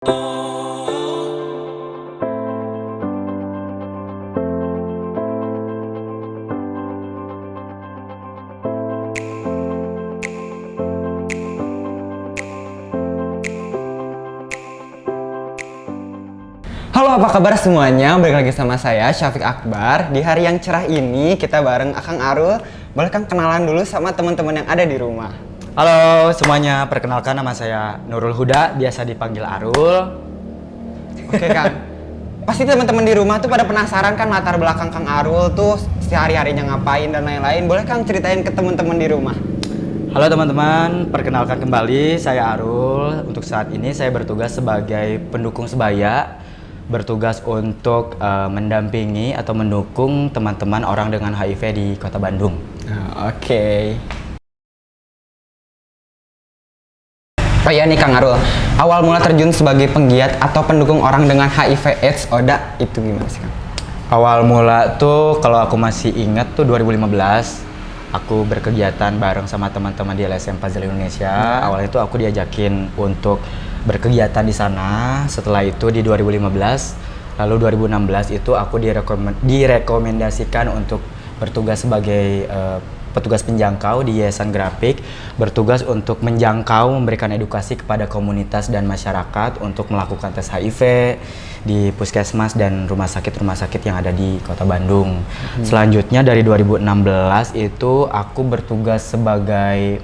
Halo, apa kabar semuanya? Balik lagi sama saya, Syafiq Akbar. Di hari yang cerah ini, kita bareng Akang Arul. Boleh Kang kenalan dulu sama teman-teman yang ada di rumah? Halo semuanya, perkenalkan nama saya Nurul Huda, biasa dipanggil Arul. Oke Kang, pasti teman-teman di rumah tuh pada penasaran kan latar belakang Kang Arul tuh sehari-harinya ngapain dan lain-lain. Boleh Kang ceritain ke teman-teman di rumah? Halo teman-teman, perkenalkan kembali saya Arul. Untuk saat ini saya bertugas sebagai pendukung sebaya, bertugas untuk mendampingi atau mendukung teman-teman orang dengan HIV di Kota Bandung. Oke. Oh iya nih Kang Arul, awal mula terjun sebagai penggiat atau pendukung orang dengan HIV/AIDS ODA itu gimana sih Kang? Awal mula tuh kalau aku masih ingat tuh 2015, aku berkegiatan bareng sama teman-teman di LSM Puzzle Indonesia. Awalnya tuh aku diajakin untuk berkegiatan di sana. Setelah itu di 2015, lalu 2016 itu aku direkomendasikan untuk bertugas sebagai petugas penjangkau di Yayasan Grafik, bertugas untuk menjangkau, memberikan edukasi kepada komunitas dan masyarakat untuk melakukan tes HIV di puskesmas dan rumah sakit yang ada di Kota Bandung. Selanjutnya dari 2016 itu aku bertugas sebagai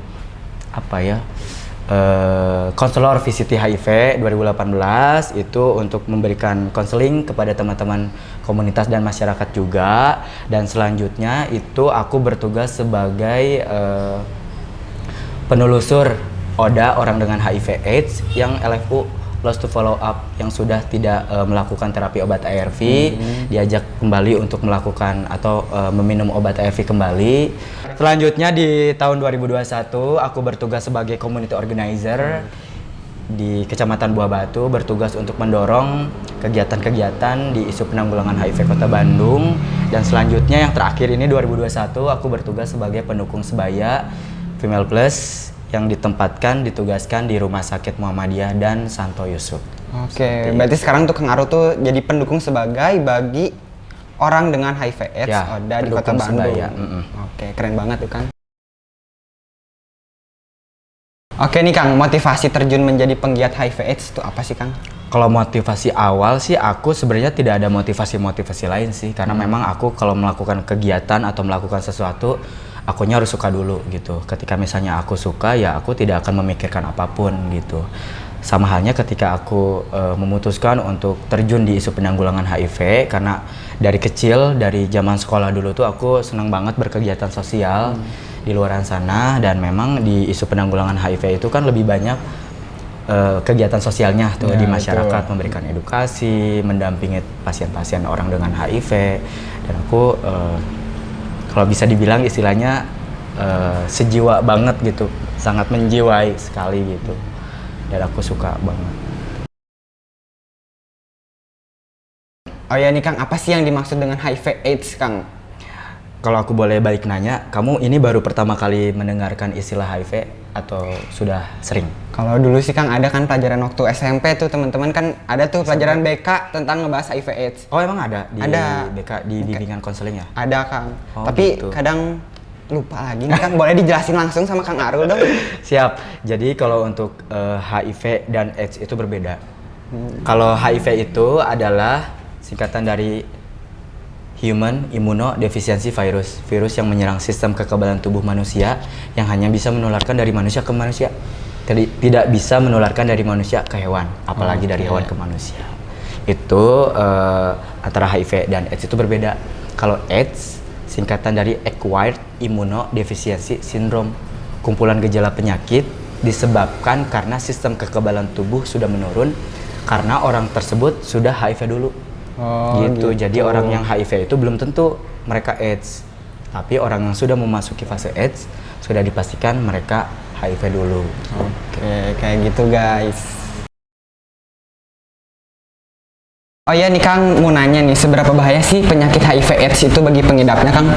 konselor VCT HIV 2018 itu untuk memberikan konseling kepada teman-teman komunitas dan masyarakat juga. Dan selanjutnya itu aku bertugas sebagai penelusur ODA orang dengan HIV/AIDS yang LFU lost to follow up, yang sudah tidak melakukan terapi obat ARV, diajak kembali untuk melakukan atau meminum obat ARV kembali. Selanjutnya di tahun 2021 aku bertugas sebagai community organizer di Kecamatan Buah Batu, bertugas untuk mendorong kegiatan-kegiatan di isu penanggulangan HIV Kota Bandung. Dan selanjutnya yang terakhir ini 2021 aku bertugas sebagai pendukung sebaya Female Plus yang ditugaskan di Rumah Sakit Muhammadiyah dan Santo Yusuf. Oke, berarti sekarang tuh Kang Arul tuh jadi pendukung sebagai bagi orang dengan HIV/AIDS Ya, ODA di Kota Bandung. sebaya. Oke, keren banget tuh Kang. Oke nih Kang, motivasi terjun menjadi penggiat HIV/AIDS itu apa sih Kang? Kalau motivasi awal sih aku sebenarnya tidak ada motivasi lain sih, karena memang aku kalau melakukan kegiatan atau melakukan sesuatu akunya harus suka dulu gitu. Ketika misalnya aku suka, ya aku tidak akan memikirkan apapun gitu. Sama halnya ketika aku memutuskan untuk terjun di isu penanggulangan HIV, karena dari kecil, dari zaman sekolah dulu tuh aku senang banget berkegiatan sosial di luar sana. Dan memang di isu penanggulangan HIV itu kan lebih banyak kegiatan sosialnya tuh di masyarakat, memberikan edukasi, mendampingi pasien-pasien orang dengan HIV. Dan aku kalau bisa dibilang istilahnya sejiwa banget gitu, sangat menjiwai sekali gitu. Dan aku suka banget. Oh ya nih Kang, apa sih yang dimaksud dengan HIV/AIDS Kang? Kalau aku boleh balik nanya, kamu ini baru pertama kali mendengarkan istilah HIV atau sudah sering? Kalau dulu sih Kang ada kan pelajaran waktu SMP tuh teman-teman kan ada tuh pelajaran BK tentang ngebahas HIV/AIDS. Oh emang ada di Ada. BK di bimbingan konseling ya? Ada Kang, Oh, tapi gitu. kadang lupa lagi nih Kang. Boleh dijelasin langsung sama Kang Arul dong? Siap. Jadi kalau untuk HIV dan AIDS itu berbeda. Kalau HIV itu adalah singkatan dari Human Immunodeficiency Virus, virus yang menyerang sistem kekebalan tubuh manusia yang hanya bisa menularkan dari manusia ke manusia. Tidak bisa menularkan dari manusia ke hewan, apalagi dari hewan ke manusia. Itu antara HIV dan AIDS itu berbeda. Kalau AIDS singkatan dari Acquired Immunodeficiency Syndrome, kumpulan gejala penyakit disebabkan karena sistem kekebalan tubuh sudah menurun karena orang tersebut sudah HIV dulu. Gitu. Jadi orang yang HIV itu belum tentu mereka AIDS, tapi orang yang sudah memasuki fase AIDS sudah dipastikan mereka HIV dulu. Oke, kayak gitu guys. Oh iya nih Kang, mau nanya nih, seberapa bahaya sih penyakit HIV/AIDS itu bagi pengidapnya Kang?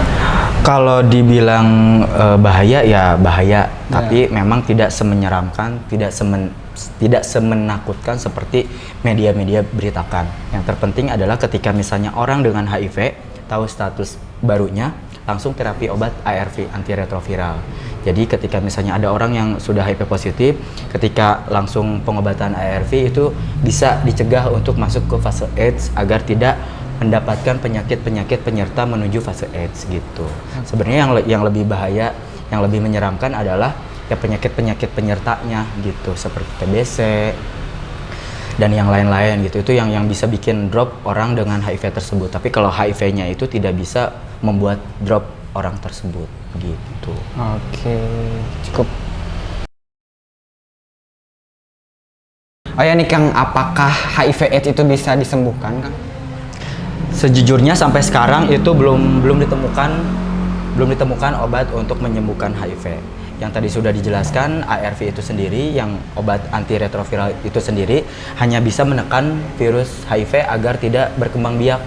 Kalau dibilang bahaya ya bahaya, tapi memang tidak semenyeramkan, tidak tidak semenakutkan seperti media-media beritakan. Yang terpenting adalah ketika misalnya orang dengan HIV tahu status barunya, langsung terapi obat ARV, antiretroviral. Jadi ketika misalnya ada orang yang sudah HIV positif, ketika langsung pengobatan ARV itu bisa dicegah untuk masuk ke fase AIDS agar tidak mendapatkan penyakit-penyakit penyerta menuju fase AIDS gitu. Sebenarnya yang lebih bahaya, yang lebih menyeramkan adalah ya penyakit-penyakit penyertanya gitu, seperti TBC dan yang lain-lain gitu. Itu yang bisa bikin drop orang dengan HIV tersebut. Tapi kalau HIV-nya itu tidak bisa membuat drop orang tersebut gitu. Oke, cukup. Oh ya nih Kang, apakah HIV/AIDS itu bisa disembuhkan, Kang? Sejujurnya sampai sekarang itu belum ditemukan obat untuk menyembuhkan HIV. Yang tadi sudah dijelaskan, ARV itu sendiri, yang obat antiretroviral itu sendiri hanya bisa menekan virus HIV agar tidak berkembang biak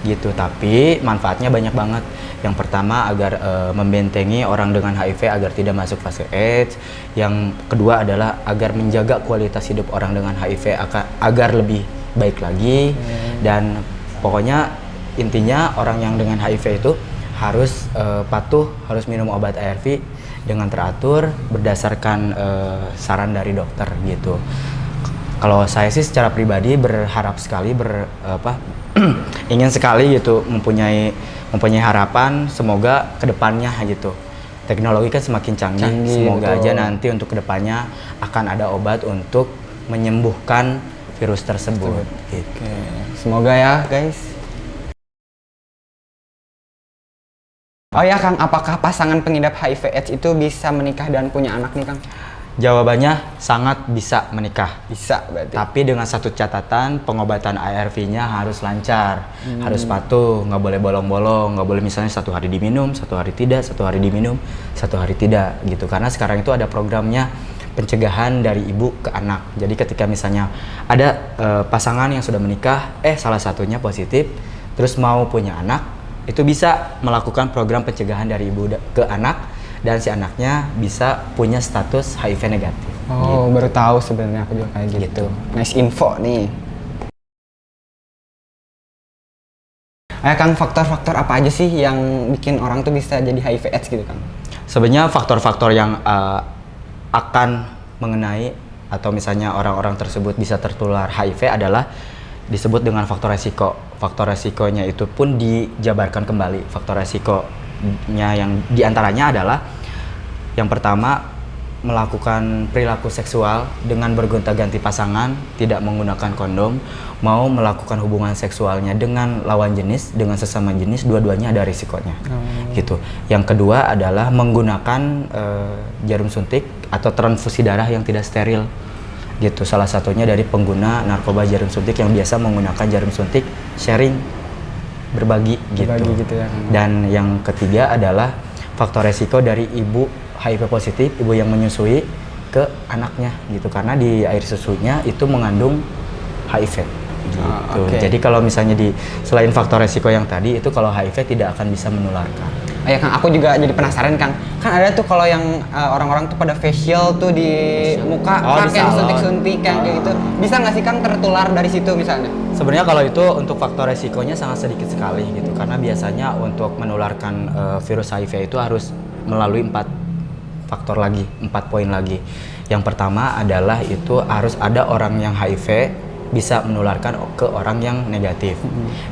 gitu. Tapi manfaatnya banyak banget. Yang pertama agar membentengi orang dengan HIV agar tidak masuk fase AIDS. Yang kedua adalah agar menjaga kualitas hidup orang dengan HIV agar lebih baik lagi. Dan pokoknya intinya orang yang dengan HIV itu harus patuh, harus minum obat ARV dengan teratur berdasarkan saran dari dokter gitu. Kalau saya sih secara pribadi berharap sekali ingin sekali gitu mempunyai harapan semoga kedepannya gitu. Teknologi kan semakin canggih, semoga betul aja nanti untuk kedepannya akan ada obat untuk menyembuhkan virus tersebut. Gitu. Oke. Semoga ya guys. Oh ya Kang, apakah pasangan pengidap HIV/AIDS itu bisa menikah dan punya anak nih Kang? Jawabannya sangat bisa menikah. Bisa berarti. Tapi dengan satu catatan, pengobatan ARV-nya harus lancar, harus patuh, nggak boleh bolong-bolong, nggak boleh misalnya 1 hari diminum, 1 hari tidak, 1 hari diminum, 1 hari tidak gitu. Karena sekarang itu ada programnya pencegahan dari ibu ke anak. Jadi ketika misalnya ada pasangan yang sudah menikah, salah satunya positif, terus mau punya anak, itu bisa melakukan program pencegahan dari ibu ke anak dan si anaknya bisa punya status HIV negatif. Oh, gitu. Baru tahu sebenarnya aku juga kayak gitu. Nice info nih. Kang, faktor-faktor apa aja sih yang bikin orang tuh bisa jadi HIV/AIDS gitu Kang? Sebenarnya faktor-faktor yang akan mengenai atau misalnya orang-orang tersebut bisa tertular HIV adalah disebut dengan faktor resiko. Faktor resikonya itu pun dijabarkan kembali. Faktor resikonya yang diantaranya adalah yang pertama melakukan perilaku seksual dengan bergonta-ganti pasangan, tidak menggunakan kondom, mau melakukan hubungan seksualnya dengan lawan jenis, dengan sesama jenis, dua-duanya ada risikonya. Gitu. Yang kedua adalah menggunakan jarum suntik atau transfusi darah yang tidak steril. Gitu, salah satunya dari pengguna narkoba jarum suntik yang biasa menggunakan jarum suntik sharing, berbagi gitu ya. Dan yang ketiga adalah faktor resiko dari ibu HIV positif, ibu yang menyusui ke anaknya gitu, karena di air susunya itu mengandung HIV gitu. Jadi kalau misalnya selain faktor resiko yang tadi itu, kalau HIV tidak akan bisa menularkan. Ya Kang, aku juga jadi penasaran Kang. Kan ada tuh kalau yang orang-orang tuh pada facial tuh di muka, pakai suntik-suntik kayak gitu. Bisa nggak sih Kang tertular dari situ misalnya? Sebenarnya kalau itu untuk faktor resikonya sangat sedikit sekali gitu, karena biasanya untuk menularkan virus HIV itu harus melalui 4 faktor lagi, 4 poin lagi. Yang pertama adalah itu harus ada orang yang HIV bisa menularkan ke orang yang negatif.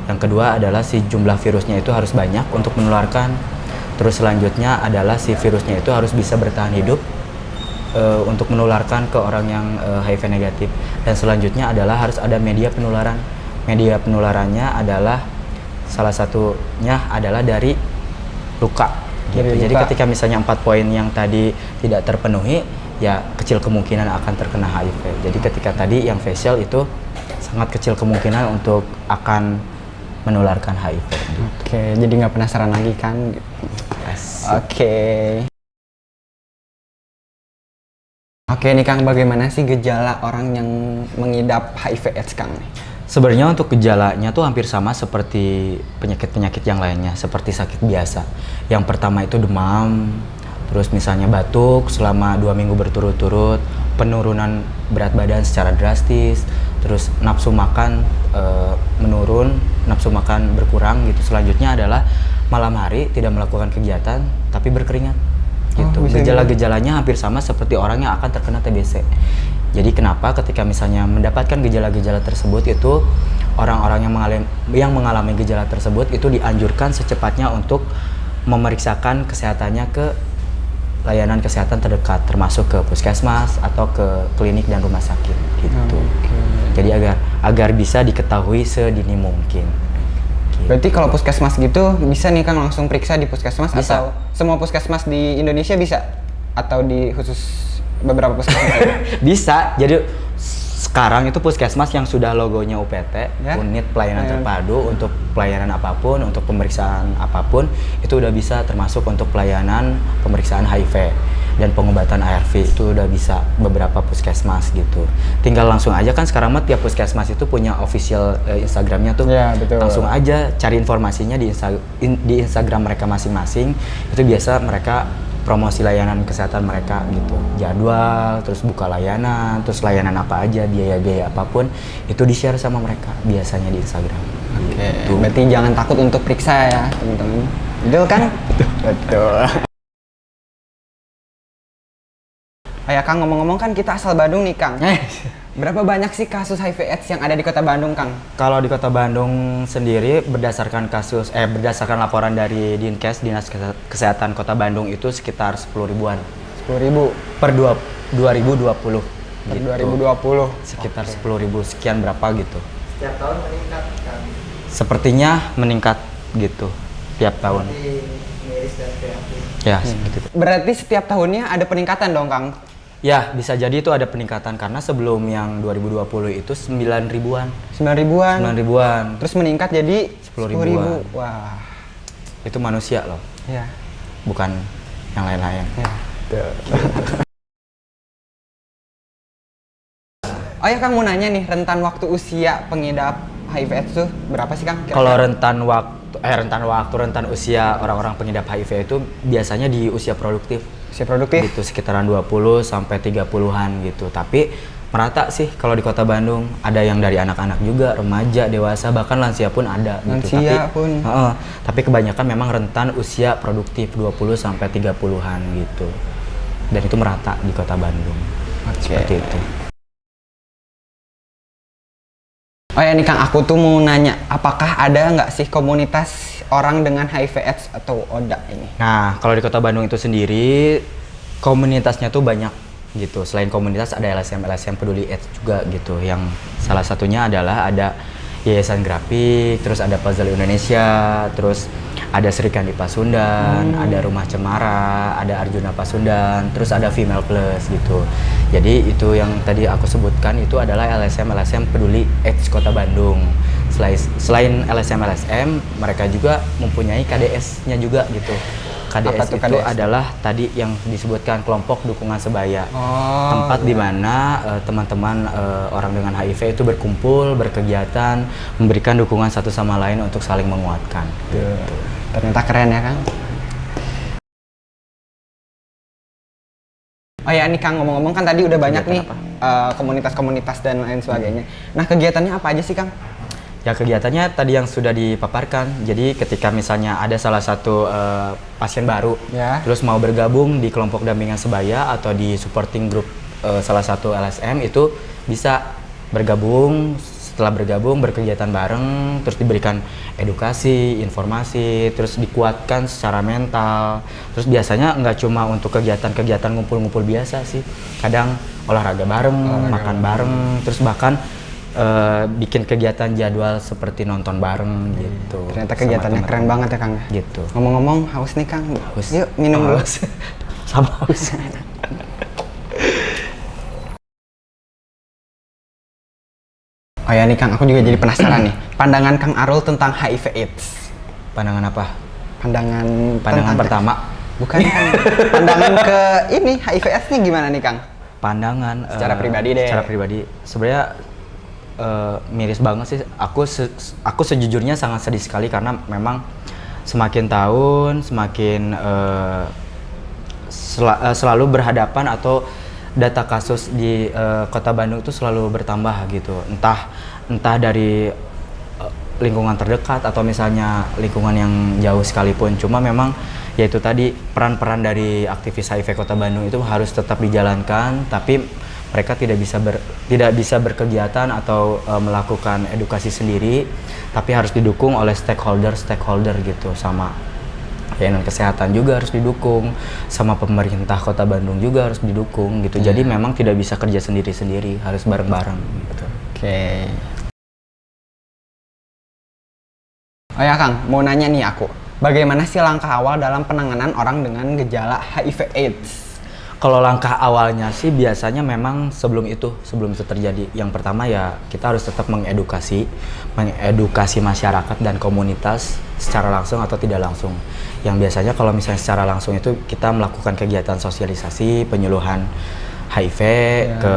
Yang kedua adalah si jumlah virusnya itu harus banyak untuk menularkan. Terus selanjutnya adalah si virusnya itu harus bisa bertahan hidup untuk menularkan ke orang yang HIV negatif. Dan selanjutnya adalah harus ada media penularan. Media penularannya adalah salah satunya adalah dari luka. Gitu. Jadi ketika misalnya 4 poin yang tadi tidak terpenuhi, ya kecil kemungkinan akan terkena HIV. Jadi ketika tadi yang facial itu sangat kecil kemungkinan untuk akan menularkan HIV. Gitu. Oke, jadi nggak penasaran lagi kan? Oke nih Kang, bagaimana sih gejala orang yang mengidap HIV/AIDS Kang? Sebenarnya untuk gejalanya tuh hampir sama seperti penyakit-penyakit yang lainnya, seperti sakit biasa. Yang pertama itu demam, terus misalnya batuk selama 2 minggu berturut-turut, penurunan berat badan secara drastis, terus nafsu makan menurun, nafsu makan berkurang gitu. Selanjutnya adalah malam hari tidak melakukan kegiatan tapi berkeringat gitu. Gejala-gejalanya hampir sama seperti orang yang akan terkena TBC. Jadi kenapa ketika misalnya mendapatkan gejala-gejala tersebut itu orang-orang yang mengalami gejala tersebut itu dianjurkan secepatnya untuk memeriksakan kesehatannya ke layanan kesehatan terdekat, termasuk ke puskesmas atau ke klinik dan rumah sakit gitu. Jadi agar bisa diketahui sedini mungkin. Gitu. Berarti kalau puskesmas gitu bisa nih Kang langsung periksa di puskesmas Bisa. atau semua puskesmas di Indonesia bisa? Atau di khusus beberapa puskesmas aja? Bisa. Jadi sekarang itu puskesmas yang sudah logonya UPT, Ya? unit pelayanan terpadu untuk pelayanan apapun, untuk pemeriksaan apapun, itu udah bisa, termasuk untuk pelayanan pemeriksaan HIV dan pengobatan ARV itu udah bisa beberapa puskesmas gitu. Tinggal langsung aja kan sekarang mah tiap puskesmas itu punya official Instagramnya tuh. Ya, betul. Langsung aja cari informasinya di Instagram mereka masing-masing. Itu biasa mereka promosi layanan kesehatan mereka gitu, jadwal, terus buka layanan, terus layanan apa aja, biaya-biaya apapun itu di-share sama mereka biasanya di Instagram. Oke, Gitu. berarti jangan takut untuk periksa ya teman-teman. Betul kan? Betul. Oh ya Kang, ngomong-ngomong kan kita asal Bandung nih Kang. Berapa banyak sih kasus HIV/AIDS yang ada di kota Bandung Kang? Kalau di Kota Bandung sendiri berdasarkan berdasarkan laporan dari Dinkes Dinas Kesehatan Kota Bandung itu sekitar 10 ribuan 10.000 per 2020 per gitu. 2020. Sekitar 10.000 sekian berapa gitu. Setiap tahun meningkat kan? Sepertinya meningkat gitu tiap tahun. Miris dan kreatif. Ya, seperti itu. Berarti setiap tahunnya ada peningkatan dong Kang? Ya, bisa jadi itu ada peningkatan karena sebelum yang 2020 itu 9 ribuan. 9 ribuan. 9 ribuan. Terus meningkat jadi 10 ribuan. Wah. Itu manusia loh, Ya. bukan yang lain-lain. Ya. Oh ya Kang, mau nanya nih, rentan waktu usia pengidap HIV/AIDS tuh berapa sih Kang? Kalau rentan usia orang-orang pengidap HIV itu biasanya di usia produktif. usia produktif? Gitu sekitaran 20 sampai 30-an gitu. Tapi merata sih kalau di Kota Bandung, ada yang dari anak-anak juga, remaja, dewasa, bahkan lansia pun ada gitu. Lansia pun. Tapi kebanyakan memang rentan usia produktif 20 sampai 30-an gitu. Dan itu merata di Kota Bandung. Seperti itu. Oh ya nih Kang, aku tuh mau nanya, apakah ada nggak sih komunitas orang dengan HIV/AIDS atau ODA ini? Nah, kalau di Kota Bandung itu sendiri, komunitasnya tuh banyak gitu. Selain komunitas ada LSM peduli AIDS juga gitu. Yang salah satunya adalah ada Yayasan Grafik, terus ada Puzzle Indonesia, terus ada Sri Kandi Pasundan, ada Rumah Cemara, ada Arjuna Pasundan, terus ada Female Plus gitu. Jadi itu yang tadi aku sebutkan itu adalah LSM peduli AIDS Kota Bandung. Selain LSM, mereka juga mempunyai KDS-nya juga gitu. KDS itu KDS? adalah tadi yang disebutkan kelompok dukungan sebaya. Oh, Tempat di mana teman-teman orang dengan HIV itu berkumpul, berkegiatan, memberikan dukungan satu sama lain untuk saling menguatkan. ternyata keren ya Kang. Oh ya nih Kang, ngomong-ngomong kan tadi udah banyak nih komunitas-komunitas dan lain sebagainya. Nah kegiatannya apa aja sih Kang? Ya kegiatannya tadi yang sudah dipaparkan. Jadi ketika misalnya ada salah satu pasien baru, Ya. terus mau bergabung di kelompok dampingan sebaya atau di supporting group salah satu LSM itu bisa bergabung. Setelah bergabung berkegiatan bareng, terus diberikan edukasi, informasi, terus dikuatkan secara mental. Terus biasanya nggak cuma untuk kegiatan-kegiatan ngumpul-ngumpul biasa sih, kadang olahraga bareng, makan bareng, terus bahkan bikin kegiatan jadwal seperti nonton bareng gitu. Ternyata kegiatannya keren banget ya Kang. Gitu. Ngomong-ngomong haus nih Kang. Haus. Yuk minum dulu. Sama haus. Oh ya nih Kang, aku juga jadi penasaran nih. Pandangan Kang Arul tentang HIV/AIDS. Pandangan apa? Pandangan Pandangan tentang- pertama. Bukan Kang. Pandangan ke ini HIV/AIDS-nya gimana nih Kang? Pandangan Secara pribadi deh. Secara pribadi sebenarnya miris banget sih. Aku sejujurnya sangat sedih sekali karena memang semakin tahun semakin selalu berhadapan atau data kasus di Kota Bandung itu selalu bertambah gitu. Entah dari lingkungan terdekat atau misalnya lingkungan yang jauh sekalipun. Cuma memang yaitu tadi peran-peran dari aktivis HIV Kota Bandung itu harus tetap dijalankan, tapi mereka tidak bisa berkegiatan atau melakukan edukasi sendiri, tapi harus didukung oleh stakeholder gitu, sama layanan kesehatan juga harus didukung, sama pemerintah Kota Bandung juga harus didukung gitu. Jadi memang tidak bisa kerja sendiri-sendiri, harus bareng-bareng gitu. Oke. Oh ya Kang, mau nanya nih aku, bagaimana sih langkah awal dalam penanganan orang dengan gejala HIV/AIDS? Kalau langkah awalnya sih biasanya memang sebelum itu terjadi. Yang pertama ya kita harus tetap mengedukasi masyarakat dan komunitas secara langsung atau tidak langsung. Yang biasanya kalau misalnya secara langsung itu kita melakukan kegiatan sosialisasi, penyuluhan HIV ke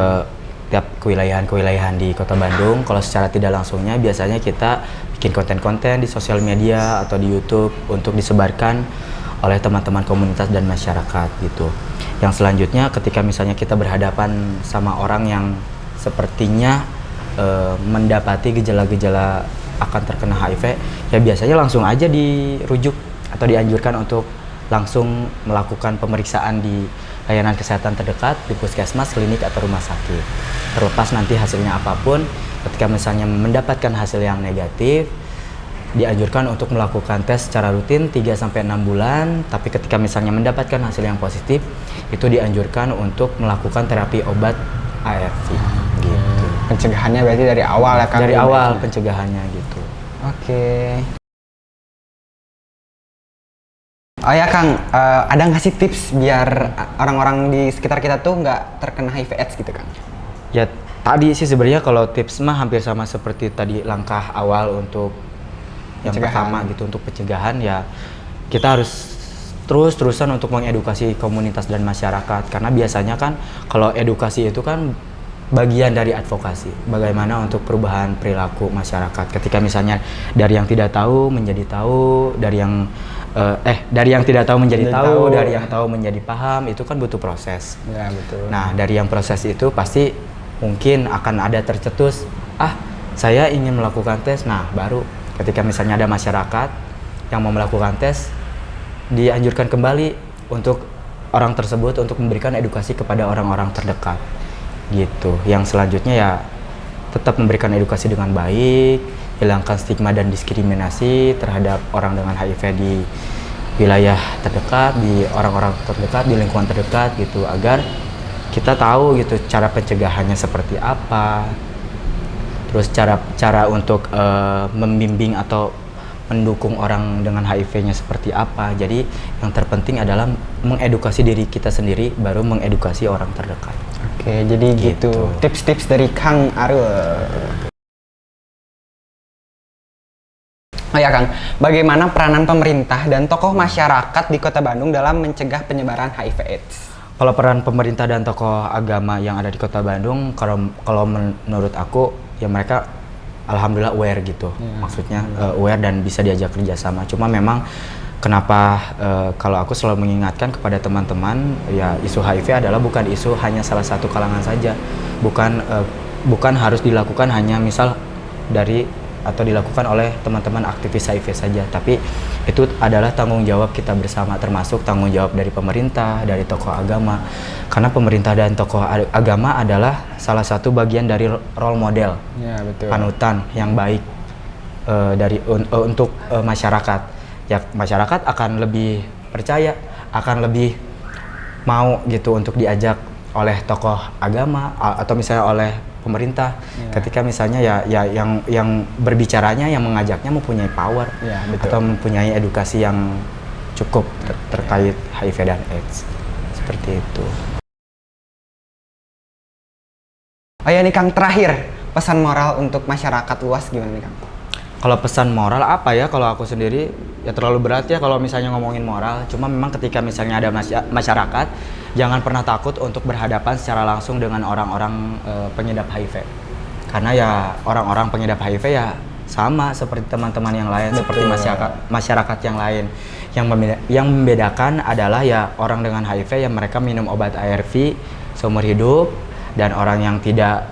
tiap kewilayahan di Kota Bandung. Kalau secara tidak langsungnya biasanya kita bikin konten-konten di sosial media atau di YouTube untuk disebarkan oleh teman-teman komunitas dan masyarakat gitu. Yang selanjutnya ketika misalnya kita berhadapan sama orang yang sepertinya mendapati gejala-gejala akan terkena HIV, ya biasanya langsung aja dirujuk atau dianjurkan untuk langsung melakukan pemeriksaan di layanan kesehatan terdekat, di puskesmas, klinik, atau rumah sakit. Terlepas nanti hasilnya apapun, ketika misalnya mendapatkan hasil yang negatif, dianjurkan untuk melakukan tes secara rutin 3-6 bulan, tapi ketika misalnya mendapatkan hasil yang positif, itu dianjurkan untuk melakukan terapi obat ARV gitu. Pencegahannya berarti dari awal ya Kang? Dari awal pencegahannya gitu. Oke. Oh ya Kang, ada nggak sih tips biar orang-orang di sekitar kita tuh nggak terkena HIV/AIDS gitu Kang? Ya tadi sih sebenarnya kalau tips mah hampir sama seperti tadi langkah awal untuk yang pertama gitu, untuk pencegahan ya kita harus terus-terusan untuk mengedukasi komunitas dan masyarakat, karena biasanya kan kalau edukasi itu kan bagian dari advokasi, bagaimana untuk perubahan perilaku masyarakat. Ketika misalnya dari yang tidak tahu menjadi tahu, dari yang tidak tahu menjadi tahu, dari yang tahu menjadi paham, itu kan butuh proses. Ya betul. Nah dari yang proses itu pasti mungkin akan ada tercetus, saya ingin melakukan tes. Nah baru ketika misalnya ada masyarakat yang mau melakukan tes, dianjurkan kembali untuk orang tersebut untuk memberikan edukasi kepada orang-orang terdekat gitu. Yang selanjutnya ya tetap memberikan edukasi dengan baik, hilangkan stigma dan diskriminasi terhadap orang dengan HIV di wilayah terdekat, di orang-orang terdekat, di lingkungan terdekat gitu, agar kita tahu gitu cara pencegahannya seperti apa, terus cara untuk membimbing atau mendukung orang dengan HIV-nya seperti apa. Jadi yang terpenting adalah mengedukasi diri kita sendiri, baru mengedukasi orang terdekat. Oke, jadi gitu tips-tips dari Kang Arul. Oh ya Kang, bagaimana peranan pemerintah dan tokoh masyarakat di Kota Bandung dalam mencegah penyebaran HIV/AIDS? Kalau peran pemerintah dan tokoh agama yang ada di Kota Bandung, kalau menurut aku ya mereka alhamdulillah aware gitu, maksudnya aware dan bisa diajak kerjasama. Cuma memang kenapa kalau aku selalu mengingatkan kepada teman-teman, ya isu HIV adalah bukan isu hanya salah satu kalangan saja, bukan harus dilakukan hanya misal atau dilakukan oleh teman-teman aktivis HIV saja, tapi itu adalah tanggung jawab kita bersama, termasuk tanggung jawab dari pemerintah, dari tokoh agama, karena pemerintah dan tokoh agama adalah salah satu bagian dari role model, panutan yang baik untuk masyarakat. Ya masyarakat akan lebih percaya, akan lebih mau gitu untuk diajak oleh tokoh agama atau misalnya oleh pemerintah, ketika misalnya ya yang berbicaranya, yang mengajaknya mempunyai power, atau mempunyai edukasi yang cukup terkait HIV dan AIDS, seperti itu. Oh ya nih Kang, terakhir pesan moral untuk masyarakat luas gimana nih Kang? Kalau pesan moral apa ya, kalau aku sendiri ya terlalu berat ya kalau misalnya ngomongin moral. Cuma memang ketika misalnya ada masyarakat, jangan pernah takut untuk berhadapan secara langsung dengan orang-orang pengidap HIV. Karena ya orang-orang pengidap HIV ya sama seperti teman-teman yang lain, seperti masyarakat yang lain. Yang membedakan adalah ya orang dengan HIV yang mereka minum obat ARV seumur hidup, dan orang yang tidak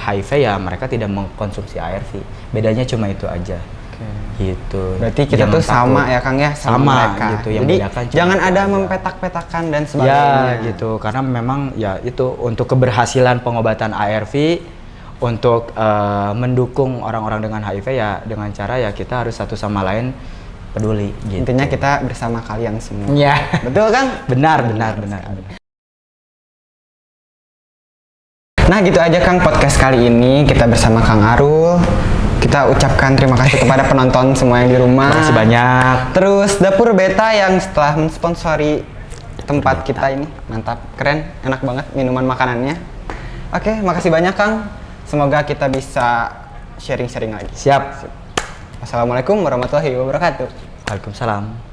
HIV ya mereka tidak mengkonsumsi ARV. Bedanya cuma itu aja. Gitu. Berarti kita Jangan tuh sama takut. ya Kang ya sama mereka. gitu. Yang Jadi membedakan cuma jangan itu ada aja. mempetak-petakan dan sebagainya. Ya gitu, karena memang ya itu untuk keberhasilan pengobatan ARV, untuk mendukung orang-orang dengan HIV ya dengan cara ya kita harus satu sama lain peduli. Gitu. Intinya kita bersama kalian semua. Ya. Betul Kang? benar. Nah gitu aja Kang podcast kali ini kita bersama Kang Arul. Kita ucapkan terima kasih kepada penonton semua yang di rumah. Terima kasih banyak. Terus Dapur Beta yang setelah mensponsori tempat kita ini. Mantap, keren, enak banget minuman makanannya. Oke, makasih banyak Kang. Semoga kita bisa sharing-sharing lagi. Siap. Wassalamualaikum warahmatullahi wabarakatuh. Waalaikumsalam.